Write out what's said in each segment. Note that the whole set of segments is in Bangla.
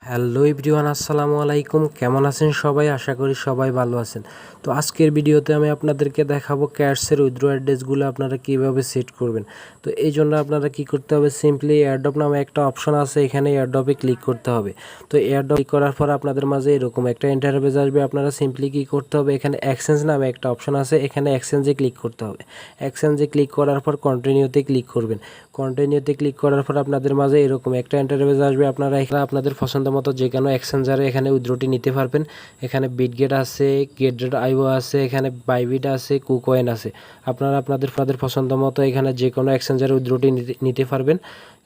হ্যালো এভরিওয়ান, আসসালামু আলাইকুম। কেমন আছেন সবাই? আশা করি সবাই ভালো আছেন। তো আজকের ভিডিওতে আমি আপনাদেরকে দেখাবো ক্যাটসের উইথড্র অ্যাড্রেসগুলো আপনারা কিভাবে সেট করবেন। তো এই জন্য আপনারা কি করতে হবে, সিম্পলি এয়ারড্রপ নামে একটা অপশন আছে, এখানে এয়ারড্রপে ক্লিক করতে হবে। তো এয়ারড্রপ ক্লিক করার পর আপনাদের মাঝে এরকম একটা ইন্টারফেস আসবে। আপনারা সিম্পলি কি করতে হবে, এখানে এক্সচেঞ্জ নামে একটা অপশন আছে, এখানে এক্সচেঞ্জে ক্লিক করতে হবে। এক্সচেঞ্জে ক্লিক করার পর কন্টিনিউতে ক্লিক করবেন। কন্টিনিউতে ক্লিক করার পর আপনাদের মাঝে এরকম একটা ইন্টারফেস আসবে। আপনারা এখানে আপনাদের পছন্দ মতো যে কোনো এক্সচেঞ্জারে এখানে উইথড্রটি নিতে পারবেন। এখানে বিটগেট আছে, গেট.আইও আছে, এখানে বাইবিট আছে, কুকয়েন আছে। আপনারা আপনাদের পছন্দ মতো এখানে যে কোনো এক্সচেঞ্জারে উইথড্রটি নিতে পারবেন।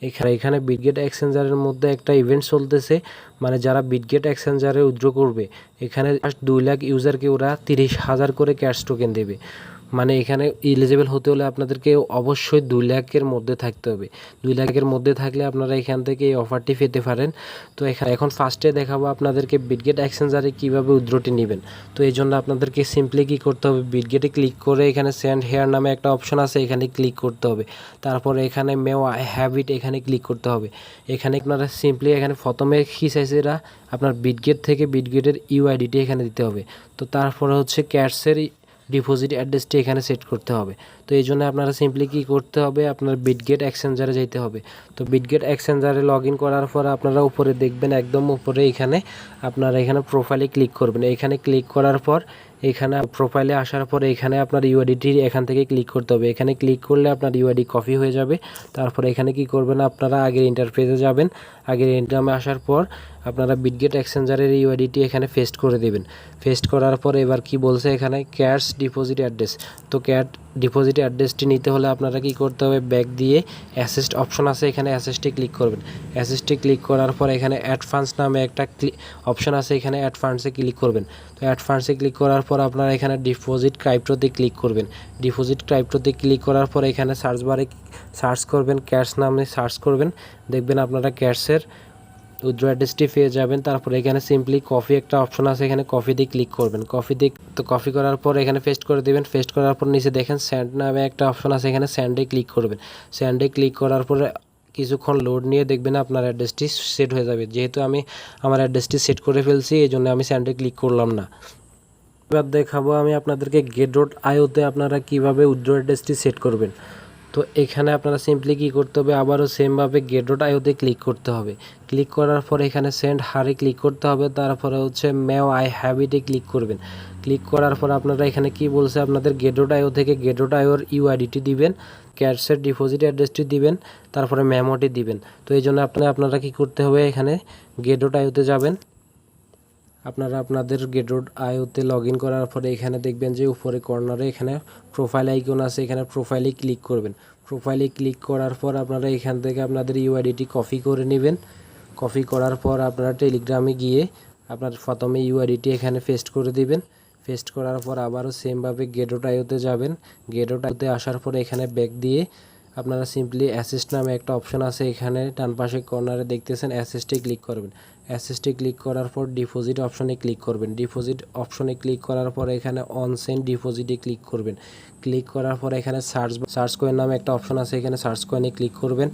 এখানে বিটগেট এক্সচেঞ্জারের মধ্যে একটা ইভেন্ট চলতেছে, মানে যারা বিটগেট এক্সচেঞ্জারে উইথড্র করবে, এখানে 2 লাখ ইউজারকে ওরা 30,000 করে ক্যাশ টোকেন দেবে। মানে এখানে এলিজিবল হতে হলে আপনাদেরকে অবশ্যই 2 লাখের মধ্যে থাকতে হবে। 2 লাখের মধ্যে থাকলে আপনারা এখান থেকে এই অফারটি পেতে পারেন। তো এখন ফার্স্টে দেখাবো আপনাদেরকে বিটগেট এক্সচেঞ্জারে কীভাবে উইথড্রটি নেবেন। তো এই জন্য আপনাদেরকে সিম্পলি কী করতে হবে, বিটগেটে ক্লিক করে এখানে সেন্ড হেয়ার নামে একটা অপশন আছে, এখানে ক্লিক করতে হবে। তারপরে এখানে মেও আই হ্যাভ ইট এখানে ক্লিক করতে হবে। এখানে আপনারা সিম্পলি এখানে প্রথমে কী চাইছে এরা, আপনার বিটগেট থেকে বিটগেটের ইউআইডিটি এখানে দিতে হবে। তো তারপরে হচ্ছে ক্যাটসের ডিপোজিট অ্যাড্রেসটি এখানে সেট করতে হবে। তো এই জন্য আপনারা সিম্পলি কী করতে হবে, আপনার বিটগেট এক্সচেঞ্জারে যেতে হবে। তো বিটগেট এক্সচেঞ্জারে লগ ইন করার পর আপনারা উপরে দেখবেন, একদম উপরে এখানে আপনারা এখানে প্রোফাইলে ক্লিক করবেন। এখানে ক্লিক করার পর এখানে প্রোফাইলে আসার পর এখানে আপনার ইউআইডিটি এখান থেকে ক্লিক করতে হবে। এখানে ক্লিক করলে আপনার ইউআইডি কপি হয়ে যাবে। তারপরে এখানে কি করবেন, আপনারা আগের ইন্টারফেসে যাবেন। আগের ইন্টারফেসে আসার পর আপনারা বিটগেট এক্সচেঞ্জারের ইউআইডিটি এখানে পেস্ট করে দেবেন। পেস্ট করার পর এবার কি বলছে, এখানে ক্যাটস ডিপোজিট অ্যাড্রেস। তো ডিপোজিট অ্যাড্রেসটি নিতে হলে আপনারা কি করতে হবে, ব্যাক দিয়ে অ্যাসেস্ট অপশন আছে, এখানে অ্যাসেস্টে ক্লিক করবেন। অ্যাসেস্টে ক্লিক করার পর এখানে অ্যাড ফান্ডস নামে একটা অপশন আছে, এখানে অ্যাড ফান্ডসে ক্লিক করবেন। তো অ্যাড ফান্ডসে ক্লিক করার পর আপনারা এখানে ডিপোজিট ক্রাইপ্টোতে ক্লিক করবেন। ডিপোজিট ক্রাইপ্টোতে ক্লিক করার পর এখানে সার্চ বারে সার্চ করবেন, ক্যাটস নামে সার্চ করবেন। দেখবেন আপনারা ক্যাটসের উইথড্র অ্যাড্রেসটি পেয়ে যাবেন। তারপরে এখানে সিম্পলি কপি একটা অপশন আছে, এখানে কপি দিয়ে ক্লিক করবেন। তো কপি করার পর এখানে পেস্ট করে দেবেন। পেস্ট করার পর নিচে দেখেন সেন্ড নামে একটা অপশন আছে, এখানে সেন্ডে ক্লিক করবেন। সেন্ডে ক্লিক করার পরে কিছুক্ষণ লোড নিয়ে দেখবেন আপনার অ্যাড্রেসটি সেট হয়ে যাবে। যেহেতু আমি আমার অ্যাড্রেসটি সেট করে ফেলছি, এই জন্য আমি সেন্ডে ক্লিক করলাম না। এবার দেখাবো আমি আপনাদেরকে গেট.আইওতে আপনারা কীভাবে উইথড্র অ্যাড্রেসটি সেট করবেন। তো এখানে আপনারা সিম্পলি কী করতে হবে, আবারও সেমভাবে গেট.আইওতে ক্লিক করতে হবে। ক্লিক করার পর এখানে সেন্ড হারে ক্লিক করতে হবে। তারপরে হচ্ছে মেও আই হ্যাভ ইটে ক্লিক করবেন। ক্লিক করার পর আপনারা এখানে কি বলছে, আপনাদের গেট.আইও থেকে গেট.আইওর ইউআইডিটি দিবেন, ক্যাটসের ডিপোজিট অ্যাড্রেসটি দিবেন, তারপরে মেমোটি দিবেন। তো এই জন্য আপনারা কী করতে হবে, এখানে গেট.আইওতে যাবেন। আপনারা আপনাদের গেট.আইওতে লগ ইন করার পরে এখানে দেখবেন যে উপরে কর্নারে এখানে প্রোফাইল আইকন আছে, এখানে প্রোফাইলে ক্লিক করবেন। প্রোফাইলে ক্লিক করার পর আপনারা এখান থেকে আপনাদের ইউআইডিটি কপি করে নেবেন। কপি করার পর আপনারা টেলিগ্রামে গিয়ে আপনার প্রথমে ইউআইডিটি এখানে পেস্ট করে দিবেন। পেস্ট করার পর আবারও সেমভাবে গেট.আইওতে যাবেন। গেট.আইওতে আসার পর এখানে ব্যাক দিয়ে আপনারা সিম্পলি অ্যাসিস্ট নামে একটা অপশন আছে, এখানে ডান পাশে কর্নারে দেখতেছেন, অ্যাসিস্টে ক্লিক করবেন। অ্যাসিস্টে ক্লিক করার পর ডিপোজিট অপশনে ক্লিক করবেন। ডিপোজিট অপশনে ক্লিক করার পর এখানে অন সেন্ড ডিপোজিটে ক্লিক করবেন। ক্লিক করার পর এখানে সার্চ কয়েন নামে একটা অপশন আছে, এখানে সার্চ কয়েনে ক্লিক করবেন।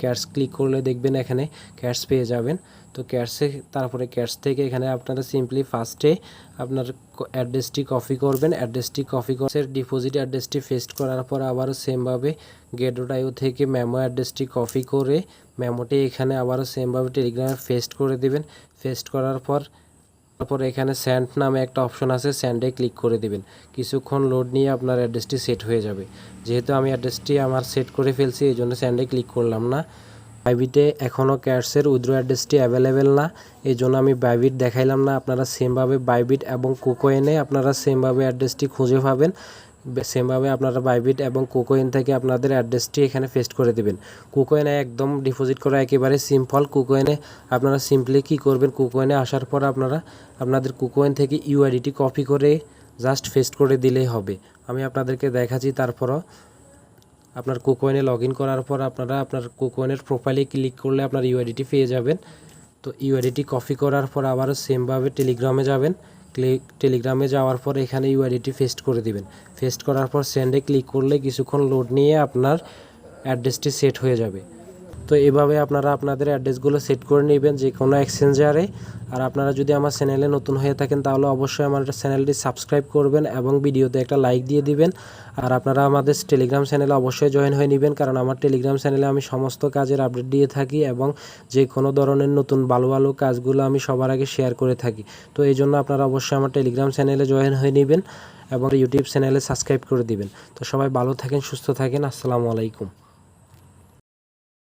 ক্যাটস ক্লিক করলে দেখবেন এখানে ক্যাটস পেয়ে যাবেন। তো তারপরে ক্যাটস থেকে এখানে আপনারা সিম্পলি ফার্স্টে আপনার অ্যাড্রেসটি কপি করবেন। অ্যাড্রেসটি কপি করে ডিপোজিট অ্যাড্রেসটি পেস্ট করার পর আবারও সেমভাবে গেট.আইও থেকে মেমো অ্যাড্রেসটি কপি করে মেমোটি এখানে আবারও সেমভাবে টেলিগ্রামে পেস্ট করে দিবেন। পেস্ট করার পর এখানে সেন্ড নামে একটা অপশন আছে, সেন্ডে ক্লিক করে দিবেন। কিছুক্ষণ লোড নিয়ে আপনার অ্যাড্রেসটি সেট হয়ে যাবে। যেহেতু আমি অ্যাড্রেসটি আমার সেট করে ফেলছি, এই জন্য সেন্ডে ক্লিক করলাম না। বাইবিটে এখনও ক্যাটসের উইথড্র অ্যাড্রেসটি অ্যাভেলেবেল না, এই জন্য আমি বাইবিট দেখাইলাম না। আপনারা সেমভাবে বাইবিট এবং কুকয়েনে আপনারা সেমভাবে অ্যাড্রেসটি খুঁজে পাবেন। সেমভাবে আপনারা বাইবিট এবং কুকয়েন থেকে আপনাদের অ্যাড্রেসটি এখানে পেস্ট করে দেবেন। কুকয়েনে একদম ডিপোজিট করা একেবারে সিম্পল। কুকয়েনে আপনারা সিম্পলি কী করবেন, কুকয়েনে আসার পর আপনারা আপনাদের কুকয়েন থেকে ইউআইডিটি কপি করে জাস্ট পেস্ট করে দিলেই হবে। আমি আপনাদেরকে দেখাচ্ছি। তারপরও আপনার কুকয়েনে লগ ইন করার পর আপনারা আপনার কুকয়েনের প্রোফাইলে ক্লিক করলে আপনার ইউআইডিটি পেয়ে যাবেন। তো ইউআইডিটি কপি করার পর আবারও সেমভাবে টেলিগ্রামে যাবেন। টেলিগ্রামে যাওয়ার পর এখানে ইউআইডিটি পেস্ট করে দিবেন। পেস্ট করার পর সেন্ডে ক্লিক করলে কিছুক্ষণ লোড নিয়ে আপনার অ্যাড্রেসটি সেট হয়ে যাবে। তো এভাবে আপনারা আপনাদের অ্যাড্রেসগুলো সেট করে নেবেন যে কোনো এক্সচেঞ্জারে। আর আপনারা যদি আমার চ্যানেলে নতুন হয়ে থাকেন তাহলে অবশ্যই আমার চ্যানেলটি সাবস্ক্রাইব করবেন এবং ভিডিওতে একটা লাইক দিয়ে দিবেন। আর আপনারা আমাদের টেলিগ্রাম চ্যানেলে অবশ্যই জয়েন হয়ে নেবেন, কারণ আমার টেলিগ্রাম চ্যানেলে আমি সমস্ত কাজের আপডেট দিয়ে থাকি এবং যে কোনো ধরনের নতুন ভালো ভালো কাজগুলো আমি সবার আগে শেয়ার করে থাকি। তো এই জন্য আপনারা অবশ্যই আমার টেলিগ্রাম চ্যানেলে জয়েন হয়ে নেবেন এবং ইউটিউব চ্যানেলে সাবস্ক্রাইব করে দিবেন। তো সবাই ভালো থাকেন, সুস্থ থাকেন। আসসালামু আলাইকুম।